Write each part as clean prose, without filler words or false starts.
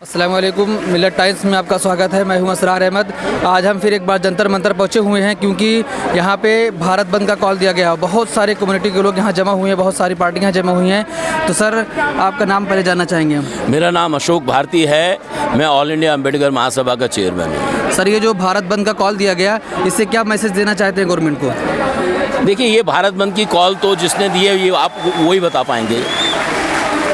अस्सलाम वालेकुम, मिलत टाइम्स में आपका स्वागत है। मैं हूं असरार अहमद। आज हम फिर एक बार जंतर मंतर पहुंचे हुए हैं क्योंकि यहां पे भारत बंद का कॉल दिया गया। बहुत सारे कम्युनिटी के लोग यहां जमा हुए हैं, बहुत सारी पार्टियां जमा हुई हैं। तो सर, आपका नाम पहले जानना चाहेंगे हम। मेरा नाम अशोक भारती है, मैं ऑल इंडिया अम्बेडकर महासभा का चेयरमैन हूँ। सर, ये जो भारत बंद का कॉल दिया गया, इससे क्या मैसेज देना चाहते हैं गवर्नमेंट को? देखिए, ये भारत बंद की कॉल तो जिसने दी है ये आप वही बता पाएंगे।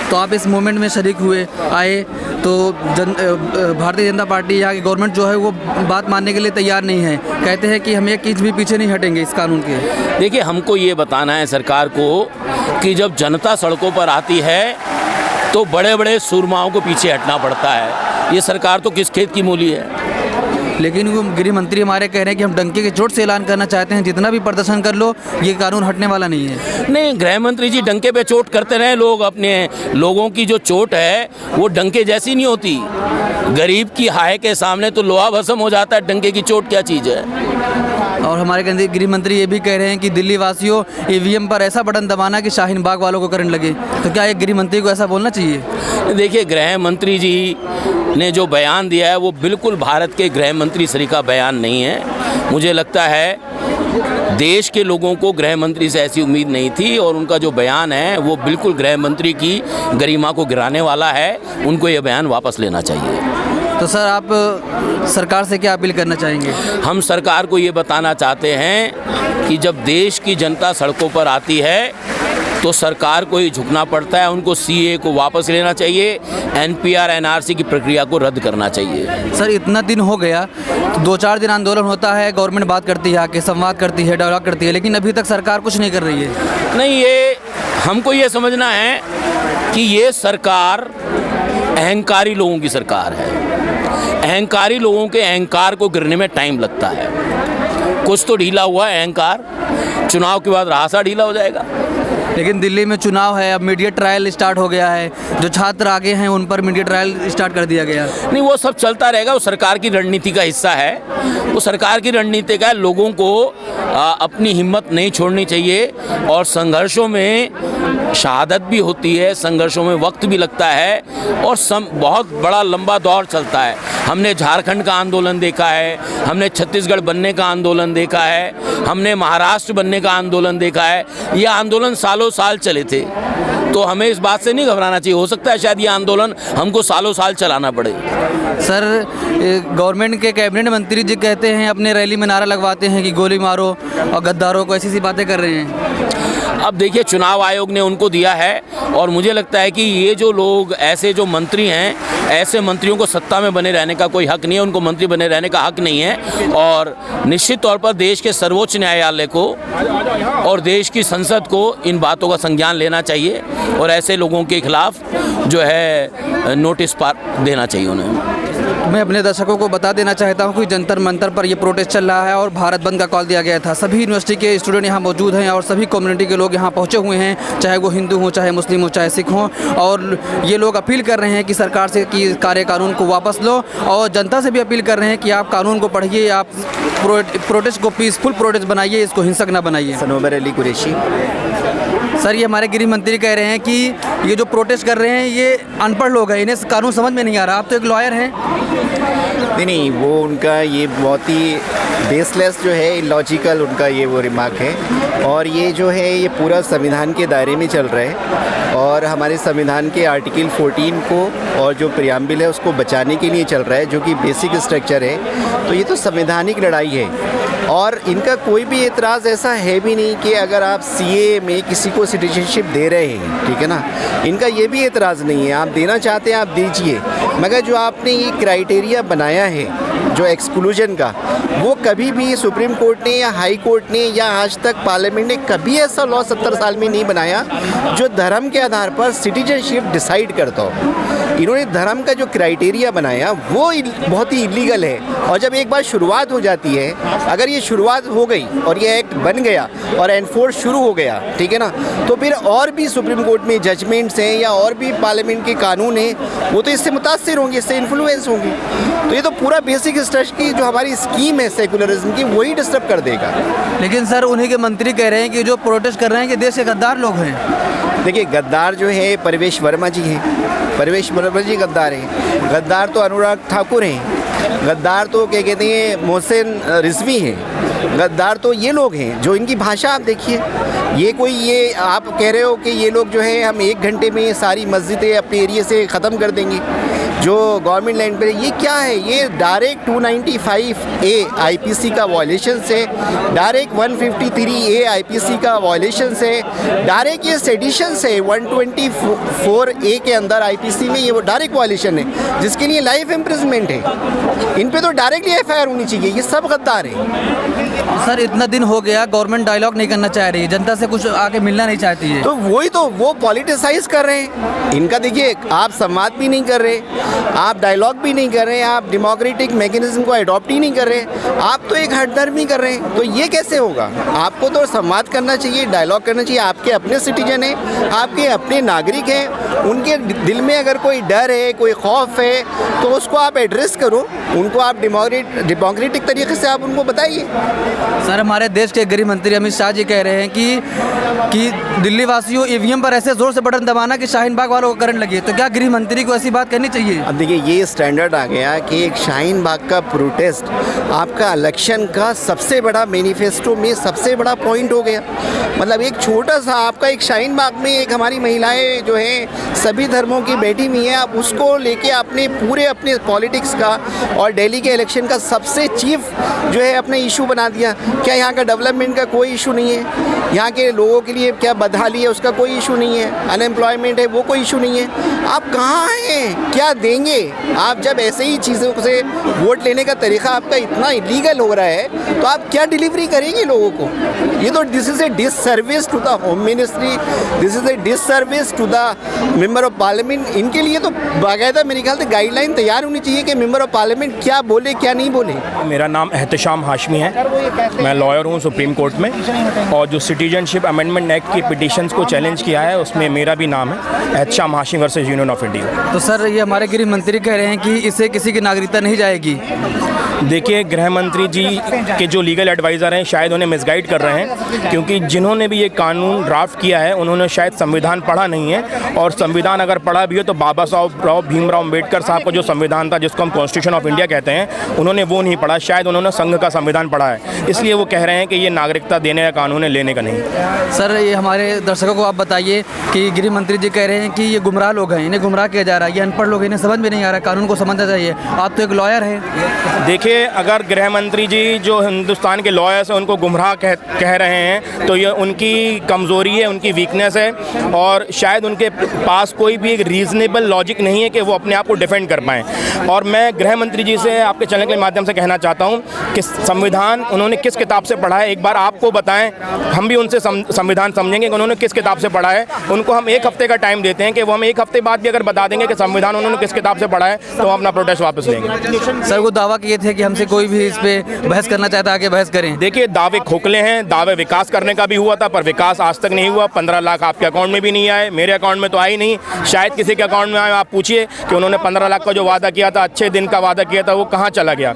तो आप इस मूवमेंट में शरीक हुए आए तो भारतीय जनता पार्टी यहाँ की गवर्नमेंट जो है वो बात मानने के लिए तैयार नहीं है। कहते हैं कि हम एक इंच भी पीछे नहीं हटेंगे इस कानून के। देखिए, हमको ये बताना है सरकार को कि जब जनता सड़कों पर आती है तो बड़े बड़े सूरमाओं को पीछे हटना पड़ता है। ये सरकार तो किस खेत की मूली है। लेकिन वो गृह मंत्री हमारे कह रहे हैं कि हम डंके की चोट से ऐलान करना चाहते हैं, जितना भी प्रदर्शन कर लो ये कानून हटने वाला नहीं है। नहीं, गृह मंत्री जी डंके पे चोट करते रहे। लोग अपने लोगों की जो चोट है वो डंके जैसी नहीं होती। गरीब की हाय के सामने तो लोहा भस्म हो जाता है, डंके की चोट क्या चीज़ है। और हमारे गृह मंत्री ये भी कह रहे हैं कि दिल्ली वासियों, ईवीएम पर ऐसा बटन दबाना कि शाहीन बाग वालों को करंट लगे। तो क्या एक गृह मंत्री को ऐसा बोलना चाहिए? देखिए, गृह मंत्री जी ने जो बयान दिया है वो बिल्कुल भारत के गृह मंत्री श्री का बयान नहीं है। मुझे लगता है देश के लोगों को गृह मंत्री से ऐसी उम्मीद नहीं थी और उनका जो बयान है वो बिल्कुल गृह मंत्री की गरिमा को गिराने वाला है। उनको ये बयान वापस लेना चाहिए। तो सर, आप सरकार से क्या अपील करना चाहेंगे? हम सरकार को ये बताना चाहते हैं कि जब देश की जनता सड़कों पर आती है तो सरकार को ही झुकना पड़ता है। उनको सीए को वापस लेना चाहिए, एनपीआर एनआरसी की प्रक्रिया को रद्द करना चाहिए। सर, इतना दिन हो गया, तो 2-4 दिन आंदोलन होता है, गवर्नमेंट बात करती है, आके संवाद करती है, डायलॉग करती है, लेकिन अभी तक सरकार कुछ नहीं कर रही है। नहीं, ये हमको ये समझना है कि ये सरकार अहंकारी लोगों की सरकार है। अहंकारी लोगों के अहंकार को गिरने में टाइम लगता है। कुछ तो ढीला हुआ है अहंकार, चुनाव के बाद रास्ता ढीला हो जाएगा। लेकिन दिल्ली में चुनाव है, अब मीडिया ट्रायल स्टार्ट हो गया है। जो छात्र आगे हैं उन पर मीडिया ट्रायल स्टार्ट कर दिया गया। नहीं, वो सब चलता रहेगा, वो सरकार की रणनीति का हिस्सा है। वो सरकार की रणनीति का लोगों को अपनी हिम्मत नहीं छोड़नी चाहिए। और संघर्षों में शहादत भी होती है, संघर्षों में वक्त भी लगता है और बहुत बड़ा लंबा दौर चलता है। हमने झारखंड का आंदोलन देखा है, हमने छत्तीसगढ़ बनने का आंदोलन देखा है, हमने महाराष्ट्र बनने का आंदोलन देखा है। ये आंदोलन सालों साल चले थे, तो हमें इस बात से नहीं घबराना चाहिए। हो सकता है शायद ये आंदोलन हमको सालों साल चलाना पड़े। सर, गवर्नमेंट के कैबिनेट मंत्री जी कहते हैं, अपने रैली में नारा लगवाते हैं कि गोली मारो और गद्दारों को, ऐसी बातें कर रहे हैं। अब देखिए, चुनाव आयोग ने उनको दिया है और मुझे लगता है कि ये जो लोग ऐसे जो मंत्री हैं, ऐसे मंत्रियों को सत्ता में बने रहने का कोई हक नहीं है। उनको मंत्री बने रहने का हक नहीं है। और निश्चित तौर पर देश के सर्वोच्च न्यायालय को और देश की संसद को इन बातों का संज्ञान लेना चाहिए और ऐसे लोगों के खिलाफ जो है नोटिस देना चाहिए उन्हें। मैं अपने दर्शकों को बता देना चाहता हूं कि जंतर मंतर पर ये प्रोटेस्ट चल रहा है और भारत बंद का कॉल दिया गया था। सभी यूनिवर्सिटी के स्टूडेंट यहाँ मौजूद हैं और सभी कम्युनिटी के लोग यहाँ पहुँचे हुए हैं, चाहे वो हिंदू हों, चाहे मुस्लिम हो, चाहे सिख हों। और ये लोग अपील कर रहे हैं कि सरकार से कि कार्य कानून को वापस लो, और जनता से भी अपील कर रहे हैं कि आप कानून को पढ़िए, आप प्रोटेस्ट को पीसफुल प्रोटेस्ट बनाइए, इसको हिंसक ना बनाइए। सनोबर अली कुरैशी। सर, ये हमारे गृह मंत्री कह रहे हैं कि ये जो प्रोटेस्ट कर रहे हैं ये अनपढ़ लोग हैं, इन्हें कानून समझ में नहीं आ रहा। आप तो एक लॉयर हैं। नहीं, वो उनका ये बहुत ही बेसलेस जो है, इलॉजिकल उनका ये वो रिमार्क है। और ये जो है ये पूरा संविधान के दायरे में चल रहा है और हमारे संविधान के आर्टिकल 14 को और जो प्रियम्बल है उसको बचाने के लिए चल रहा है, जो कि बेसिक स्ट्रक्चर है। तो ये तो संवैधानिक लड़ाई है और इनका कोई भी एतराज़ ऐसा है भी नहीं कि अगर आप सीए में किसी को सिटीजनशिप दे रहे हैं, ठीक है ना, इनका ये भी एतराज़ नहीं है। आप देना चाहते हैं आप दीजिए, मगर जो आपने ये क्राइटेरिया बनाया है जो एक्सक्लूजन का, वो कभी भी सुप्रीम कोर्ट ने या हाई कोर्ट ने या आज तक पार्लियामेंट ने कभी ऐसा लॉ 70 साल में नहीं बनाया जो धर्म के आधार पर सिटीजनशिप डिसाइड करता हो। इन्होंने धर्म का जो क्राइटेरिया बनाया वो बहुत ही इलीगल है। और जब एक बार शुरुआत हो जाती है, अगर ये शुरुआत हो गई और ये एक्ट बन गया और एनफोर्स शुरू हो गया, ठीक है ना, तो फिर और भी सुप्रीम कोर्ट में जजमेंट्स हैं या और भी पार्लियामेंट के कानून हैं वो तो इससे मुतासिर होंगे, इससे इन्फ्लुएंस होंगे। तो ये तो पूरा बेसिक स्ट्रक्चर की जो हमारी स्कीम है सेकुलरिज्म की, वही डिस्टर्ब कर देगा। लेकिन सर, उन्हीं के मंत्री कह रहे हैं कि जो प्रोटेस्ट कर रहे हैं कि देश के गद्दार लोग हैं। देखिए, गद्दार जो है परवेश वर्मा जी हैं। परवेश वर्मा जी गद्दार हैं। गद्दार तो अनुराग ठाकुर हैं। गद्दार तो क्या कहते हैं, मोहसिन रिजवी हैं। गद्दार तो ये लोग हैं। जो इनकी भाषा आप देखिए, ये आप कह रहे हो कि ये लोग जो है हम 1 घंटे में सारी मस्जिदें अपने एरिया से ख़त्म कर देंगे जो गवर्नमेंट लैंड पे। ये क्या है? ये डायरेक्ट 295A आईपीसी का वायलेशन से, डायरेक्ट 153A आईपीसी का वायलेशन से, डायरेक्ट ये सेडिशन से 124A के अंदर आईपीसी में ये वो डायरेक्ट वायलेशन है, जिसके लिए लाइफ इम्प्रिजनमेंट है। इन पे तो डायरेक्टली FIR होनी चाहिए। ये सब गद्दार हैं। सर इतना दिन हो गया, गवर्नमेंट डायलॉग नहीं करना चाह रही है, जनता से कुछ आके मिलना नहीं चाहती है। तो वही तो वो पॉलिटिसाइज कर रहे हैं। इनका देखिए, आप संवाद भी नहीं कर रहे, आप डायलॉग भी नहीं कर रहे, आप डेमोक्रेटिक मैकेनिज्म को अडॉप्ट ही नहीं कर रहे, आप तो एक हटधर्मी कर रहे हैं। तो ये कैसे होगा? आपको तो संवाद करना चाहिए, डायलॉग करना चाहिए। आपके अपने सिटीजन हैं, आपके अपने नागरिक हैं, उनके दिल में अगर कोई डर है, कोई खौफ है, तो उसको आप एड्रेस करो, उनको आप डेमोक्रेटिक तरीके से आप उनको बताइए। सर हमारे देश के गृह मंत्री अमित शाह जी कह रहे हैं कि दिल्ली वासियों EVM पर ऐसे जोर से बटन दबाना कि शाहीन बाग वालों को करंट लगे। तो क्या गृह मंत्री को ऐसी बात करनी चाहिए? अब देखिए, ये स्टैंडर्ड आ गया कि एक शाहीन बाग का प्रोटेस्ट आपका इलेक्शन का सबसे बड़ा मैनिफेस्टो में सबसे बड़ा पॉइंट हो गया। मतलब एक छोटा सा आपका एक शाहीन बाग में एक हमारी महिलाएं जो हैं सभी धर्मों की बैठी हुई हैं, आप उसको लेके आपने पूरे अपने पॉलिटिक्स का और दिल्ली के इलेक्शन का सबसे चीफ जो है अपना इशू बना दिया। क्या यहाँ का डेवलपमेंट का कोई इशू नहीं है? यहाँ के लोगों के लिए क्या बदहाली है उसका कोई इशू नहीं है? अनएम्प्लॉयमेंट है वो कोई इशू नहीं है? आप कहाँ हैं? क्या देंगे आप? जब ऐसे ही चीज़ों से वोट लेने का तरीका आपका इतना इलीगल हो रहा है, तो आप क्या डिलीवरी करेंगे लोगों को? ये तो this is a disservice to the home ministry, this is a disservice to the member of parliament. इनके लिए तो बाकायदा मेरे ख्याल से गाइडलाइन तैयार होनी चाहिए कि मेंबर ऑफ पार्लियामेंट क्या बोले क्या नहीं बोले। मेरा नाम एहतशाम हाशमी है, मैं लॉयर हूँ सुप्रीम कोर्ट में, और जो सिटीजनशिप अमेंडमेंट एक्ट की पिटीशंस को चैलेंज किया है उसमें मेरा भी नाम है, Ehtesham Hashmi versus union of India. तो सर ये हमारे गृह मंत्री कह रहे हैं कि इससे किसी की नागरिकता नहीं जाएगी। देखिए, गृह मंत्री जी के जो लीगल एडवाइज़र हैं शायद उन्हें मिसगाइड कर रहे हैं, क्योंकि जिन्होंने भी ये कानून ड्राफ्ट किया है उन्होंने शायद संविधान पढ़ा नहीं है, और संविधान अगर पढ़ा भी हो तो बाबा साहब भीमराव अम्बेडकर साहब का जो संविधान था, जिसको हम कॉन्स्टिट्यूशन ऑफ इंडिया कहते हैं, उन्होंने वो नहीं पढ़ा। शायद उन्होंने संघ का संविधान पढ़ा है, इसलिए वो कह रहे हैं कि ये नागरिकता देने का कानून है, लेने का नहीं। सर ये हमारे दर्शकों को आप बताइए कि गृह मंत्री जी कह रहे हैं कि ये गुमराह लोग हैं, इन्हें गुमराह किया जा रहा है, ये अनपढ़ लोग, इन्हें समझ में नहीं आ रहा, कानून को समझना चाहिए। आप तो एक लॉयर हैं। देखिए, अगर गृह मंत्री जी जो हिंदुस्तान के लॉयर्स हैं उनको गुमराह कह रहे हैं तो ये उनकी कमज़ोरी है, उनकी वीकनेस है, और शायद उनके पास कोई भी एक रीज़नेबल लॉजिक नहीं है कि वो अपने आप को डिफेंड कर पाएँ। और मैं गृह मंत्री जी से आपके चैनल के माध्यम से कहना चाहता हूँ कि संविधान उन्होंने किस किताब से पढ़ा है, एक बार आपको बताएं, हम भी उनसे संविधान समझेंगे कि उन्होंने किस किताब से पढ़ा है। उनको हम 1 हफ्ते का टाइम देते हैं कि वो हमें 1 हफ्ते बाद भी अगर बता देंगे कि संविधान उन्होंने किस किताब से पढ़ा है तो हम अपना प्रोटेस्ट वापस लेंगे। सर वो दावा किए थे कि हमसे कोई भी इस पे बहस करना चाहता है, आगे बहस करें। देखिए, दावे खोखले हैं, दावे विकास करने का भी हुआ था पर विकास आज तक नहीं हुआ। 15 लाख आपके अकाउंट में भी नहीं आए, मेरे अकाउंट में तो आई नहीं, शायद किसी के अकाउंट में आए। आप पूछिए कि उन्होंने 15 लाख का जो वादा किया था, अच्छे दिन का वादा किया था, वो कहाँ चला गया।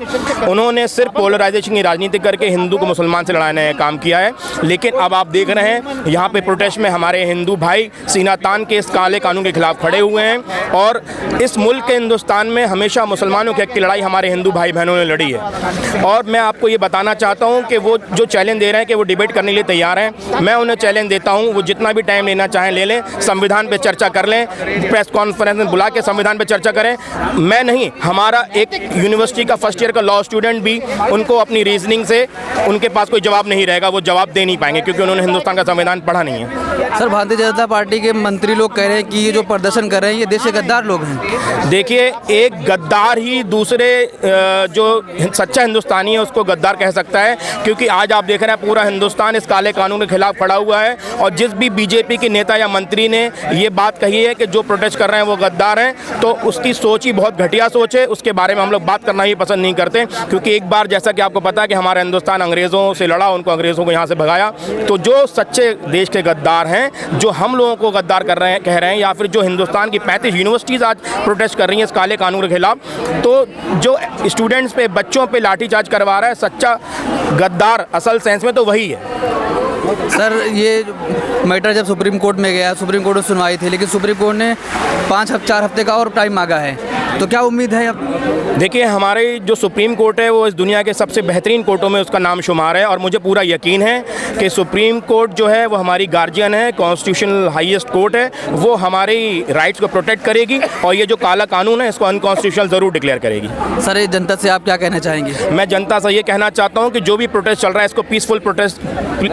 उन्होंने सिर्फ पोलराइजेशन की राजनीति करके हिंदू को मुसलमान से लड़ाने का काम किया है। लेकिन अब आप देख रहे हैं यहाँ पे प्रोटेस्ट में हमारे हिंदू भाई सीना तान के इस काले कानून के खिलाफ खड़े हुए हैं, और इस मुल्क के हिंदुस्तान में हमेशा मुसलमानों के हक की लड़ाई हमारे हिंदू भाई बहनों ने लड़ी है। और मैं आपको ये बताना चाहता हूँ कि वो जो चैलेंज दे रहे हैं कि वो डिबेट करने के लिए तैयार हैं, मैं उन्हें चैलेंज देता हूँ, वो जितना भी टाइम लेना चाहें ले लें, संविधान पे चर्चा कर लें, प्रेस कॉन्फ्रेंस में बुला के संविधान पे चर्चा करें। मैं नहीं, हमारा एक यूनिवर्सिटी का फर्स्ट ईयर का लॉ स्टूडेंट भी उनको अपनी रीजनिंग से उनके पास कोई जवाब नहीं रहेगा, वो जवाब दे नहीं पाएंगे क्योंकि उन्होंने हिंदुस्तान का संविधान पढ़ा नहीं है। सर भारतीय जनता पार्टी के मंत्री लोग कह रहे हैं कि ये जो प्रदर्शन कर रहे हैं ये देश के गद्दार लोग हैं। देखिए, एक गद्दार ही दूसरे जो सच्चा हिंदुस्तानी है उसको गद्दार कह सकता है, क्योंकि आज आप देख रहे हैं पूरा हिंदुस्तान इस काले कानून के खिलाफ खड़ा हुआ है, और जिस भी बीजेपी के नेता या मंत्री ने ये बात कही है कि जो प्रोटेस्ट कर रहे हैं वो गद्दार हैं, तो उसकी सोच ही बहुत घटिया सोच है। उसके बारे में हम लोग बात करना ही पसंद नहीं करते, क्योंकि एक बार जैसा कि आपको पता है कि हमारा हिंदुस्तान अंग्रेज़ों से लड़ा, उनको अंग्रेज़ों को यहाँ से भगाया। तो जो सच्चे देश के गद्दार हैं, जो हम लोगों को गद्दार कर रहे हैं, कह रहे हैं, या फिर जो हिंदुस्तान की 35 यूनिवर्सिटीज़ आज प्रोटेस्ट कर रही हैं इस काले कानून के खिलाफ, तो जो स्टूडेंट्स पे, बच्चों पे लाठीचार्ज करवा रहा है, सच्चा गद्दार असल सेंस में तो वही है। सर ये मैटर जब सुप्रीम कोर्ट में गया, सुप्रीम कोर्ट में सुनवाई थी, लेकिन सुप्रीम कोर्ट ने 4 हफ्ते का और टाइम मांगा है, तो क्या उम्मीद है अब? देखिए, हमारे जो सुप्रीम कोर्ट है वो इस दुनिया के सबसे बेहतरीन कोर्टों में उसका नाम शुमार है और मुझे पूरा यकीन है कि सुप्रीम कोर्ट जो है वो हमारी गार्जियन है, कॉन्स्टिट्यूशनल हाईएस्ट कोर्ट है, वो हमारी राइट्स को प्रोटेक्ट करेगी और ये जो काला कानून है इसको अनकॉन्स्टिट्यूशनल ज़रूर डिक्लेयर करेगी। सर ये जनता से आप क्या कहना चाहेंगे? मैं जनता से ये कहना चाहता हूँ कि जो भी प्रोटेस्ट चल रहा है इसको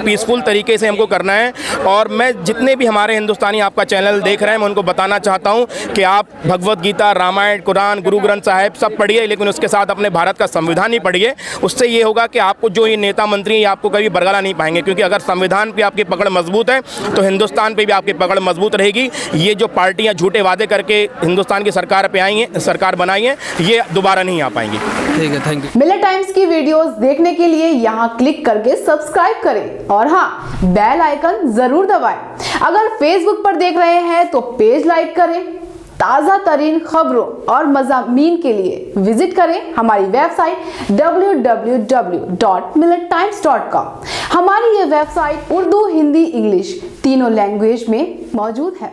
पीसफुल तरीके से हमको करना है और मैं जितने भी हमारे हिंदुस्तानी आपका चैनल देख रहे हैं मैं उनको बताना चाहता हूँ कि आप भगवत गीता, रामायण, कुरान, गुरु ग्रंथ साहिब सब पढ़िए, लेकिन उसके साथ अपने भारत का संविधान ही पढ़िए। उससे ये होगा कि आपको जो ये नेता मंत्री हैं आपको कभी बरगला नहीं पाएंगे, क्योंकि अगर संविधान पे आपकी पकड़ मजबूत है तो हिंदुस्तान पे भी आपकी पकड़ मजबूत रहेगी। ये जो पार्टियां झूठे वादे करके हिंदुस्तान की सरकार पे आई हैं, सरकार बनाई है, ये दोबारा नहीं आ पाएंगी। ठीक है, थैंक यू। मिलत टाइम्स की वीडियोस देखने के लिए यहाँ क्लिक करके सब्सक्राइब करें और हाँ, बेल आइकन जरूर दबाएं। अगर फेसबुक पर देख रहे हैं तो पेज लाइक करें। ताज़ा तरीन खबरों और मज़ामीन के लिए विजिट करें हमारी वेबसाइट www.millettimes.com। हमारी ये वेबसाइट उर्दू, हिंदी, इंग्लिश तीनों लैंग्वेज में मौजूद है।